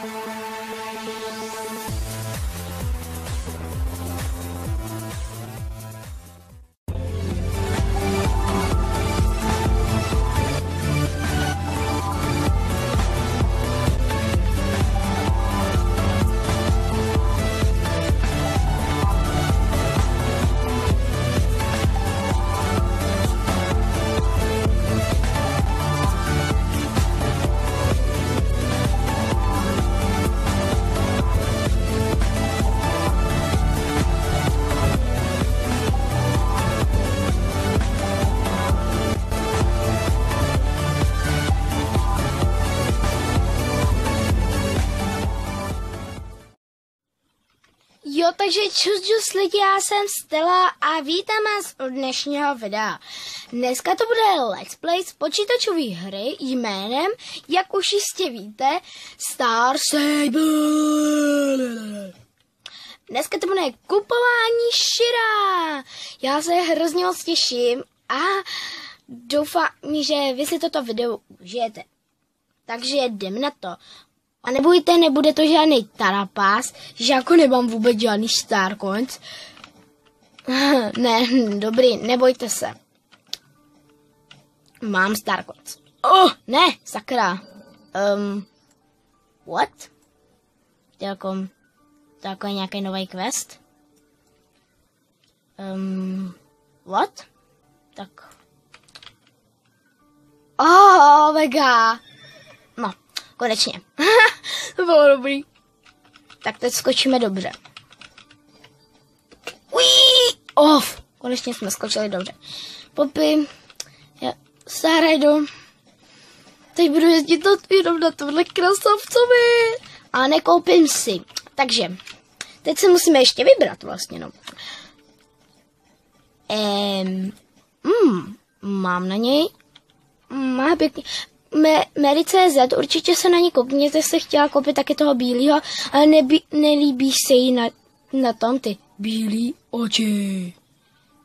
Jo, takže čus lidi, já jsem Stella a vítám vás u dnešního videa. Dneska to bude Let's Play z počítačové hry jménem, jak už jistě víte, Star Saber. Dneska to bude kupování Shira. Já se hrozně moc těším a doufám, že vy si toto video užijete. Takže jdem na to. A nebojte, nebude to žádný tarapás, že jako nemám vůbec žádný Star Coins. Ne, dobrý, nebojte se. Mám Star Coins. Oh, ne, sakra. What? To jako nějaký nový quest? What? Tak. Oh, mega. No, konečně. To bylo dobrý. Tak teď skočíme dobře. Uí! Off! Konečně jsme skočili dobře. Popy. Já Sarajdu. Teď budu jezdit jenom na tohle krasavcovi. A nekoupím si. Takže. Teď se musíme ještě vybrat vlastně, no. Mám na něj. Má pěkný. Mary.cz, určitě se na ní koukněte, se chtěla koupit taky toho bílého, ale nelíbí se jí na tom ty bílý oči.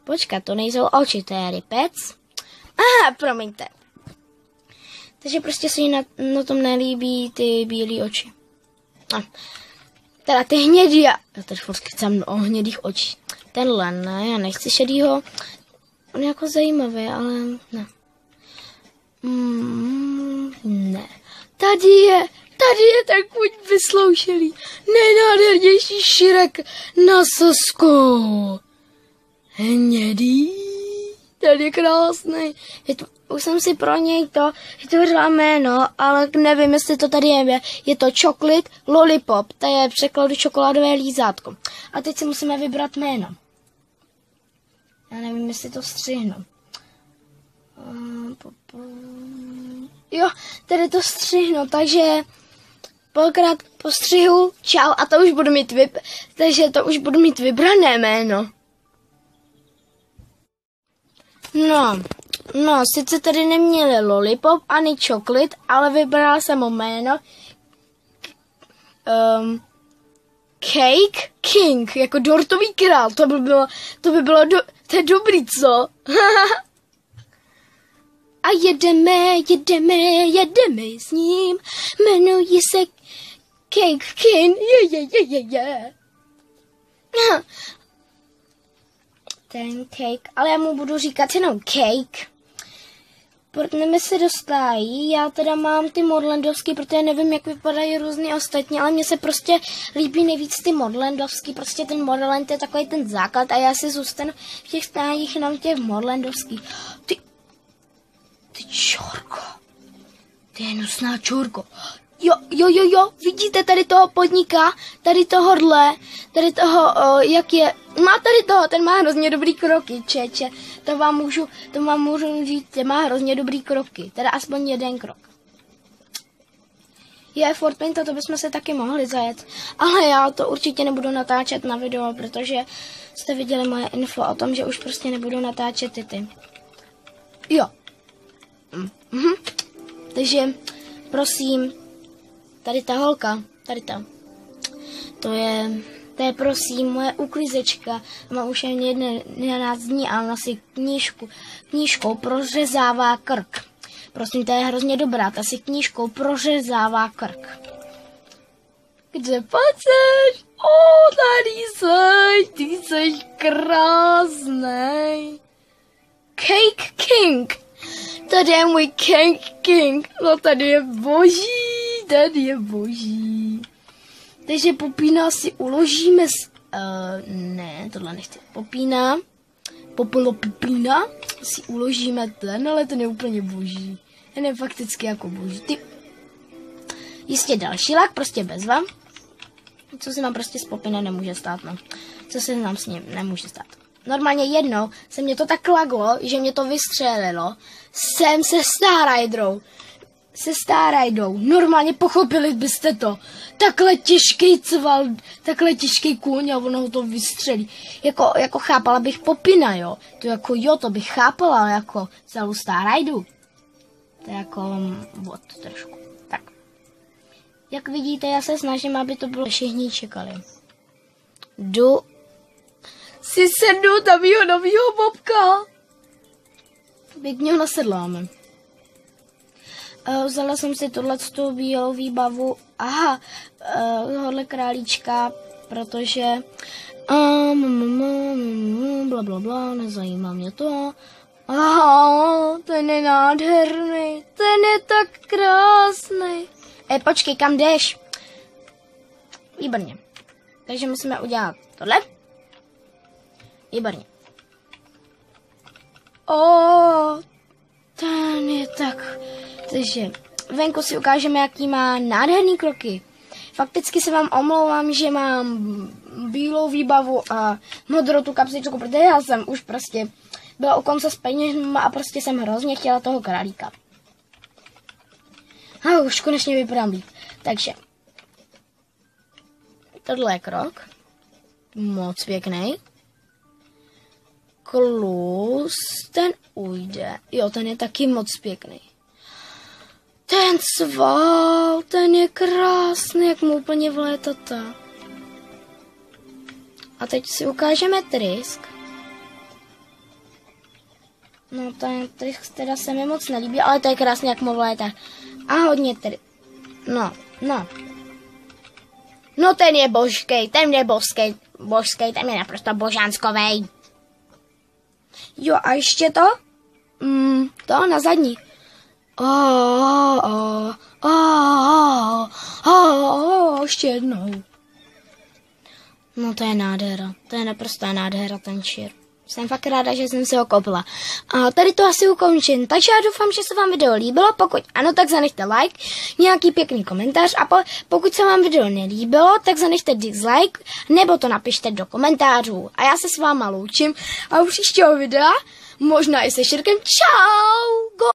Počkat, to nejsou oči, to je rypec. Aha, promiňte. Takže prostě se jí na tom nelíbí ty bílý oči. Teda ty hnědý, já tady furt chcem o hnědých očí. Tenhle ne, já nechci šedýho. On je jako zajímavý, ale ne. Ne. Tady je tak buď vysloušelý. Nejnádhernější Shirek na sosku. Hnědý. Tady je krásný. Už jsem si pro něj vytvořila jméno, ale nevím, jestli to tady je. Je to Chocolate Lollipop. To je v překladu čokoládové lízátko. A teď si musíme vybrat jméno. Já nevím, jestli to střihnu. Jo, tady to střihnu, takže polokrát postřihu, čau, a to už budu mít vybrané jméno. No, sice tady neměli Lollipop ani Chocolate, ale vybrala jsem mu jméno Cake King, jako dortový král, to by bylo dobrý, co? A jedeme s ním, jmenuje se Cake King, Ten Cake, ale já mu budu říkat jenom Cake. Protože se dostávají, já teda mám ty modlandovský, protože nevím, jak vypadají různý ostatní, ale mně se prostě líbí nejvíc ty modlandovský, prostě ten modland je takový ten základ a já si zůstanu v těch stájích jenom těch modlandovský. Ty čorko. Ty je hnusná čorko. Jo, vidíte tady toho podnika, tady tohodle, tady toho, jak je, má tady toho, ten má hrozně dobrý kroky, čeče, to vám můžu říct, že má hrozně dobrý kroky, teda aspoň jeden krok. Je Fortnite, to bychom se taky mohli zajet, ale já to určitě nebudu natáčet na video, protože jste viděli moje info o tom, že už prostě nebudu natáčet ty. Jo. Takže, prosím, tady ta holka, tady ta, to je prosím moje uklízečka, má už jen 11 dní a ona si knížkou prořezává krk. Prosím, to je hrozně dobrá, ta si knížkou prořezává krk. Kde pak seš? Tady seš, ty seš krásnej. Cake King. Tady je můj Cake King. No tady je boží. Takže Popína si uložíme ne, tohle nechci. Popína si uložíme ten, ale ten je úplně boží. Ten je fakticky jako boží. Jistě další lák, prostě bezva. Co se nám prostě z Popina nemůže stát, no. Co se nám s ním nemůže stát. Normálně jednou se mě to tak laglo, že mě to vystřelilo. Jsem se Starridou. Normálně pochopili byste to. Takhle těžký cval, takhle těžký kůň a ono to vystřelí. Jako chápala bych Popina, jo. To jako jo, to bych chápala, ale jako celou Starridu. To je jako trošku. Tak. Jak vidíte, já se snažím, aby to bylo všichni čekali. Si sednu tam novýho bobka. Pěkně ho nasedláme. Vzala jsem si tohleto bílou výbavu. Aha, tohle králíčka, protože blablabla, nezajímá mě to. Aha, ten je nádherný, ten je tak krásný. Počkej, kam jdeš? Výborně. Takže musíme udělat tohle. Výborně. Ten je tak... Takže venku si ukážeme, jaký má nádherný kroky. Fakticky se vám omlouvám, že mám bílou výbavu a modrou tu kapsičku, protože já jsem už prostě byla u konce s peněžma a prostě jsem hrozně chtěla toho králíka. A už konečně vypadám líp. Takže tohle je krok. Moc pěkný. Klus, ten ujde. Jo, ten je taky moc pěkný. Ten sval, ten je krásný, jak mu úplně vlétata. A teď si ukážeme trysk. No, ten trysk teda se mi moc nelíbí, ale to je krásný, jak mu vlétá. A hodně No, ten je božský, ten je božský, ten je naprosto božánskovej. Jo, a ještě to? To na zadní. Ještě jednou. No to je nádhera. To je naprostá nádhera, ten šír. Jsem fakt ráda, že jsem si ho koupila. A tady to asi ukončím. Takže já doufám, že se vám video líbilo. Pokud ano, tak zanechte like, nějaký pěkný komentář. A pokud se vám video nelíbilo, tak zanechte dislike, nebo to napište do komentářů. A já se s váma loučím. A u příštího videa, možná i se Šírkem. Čau!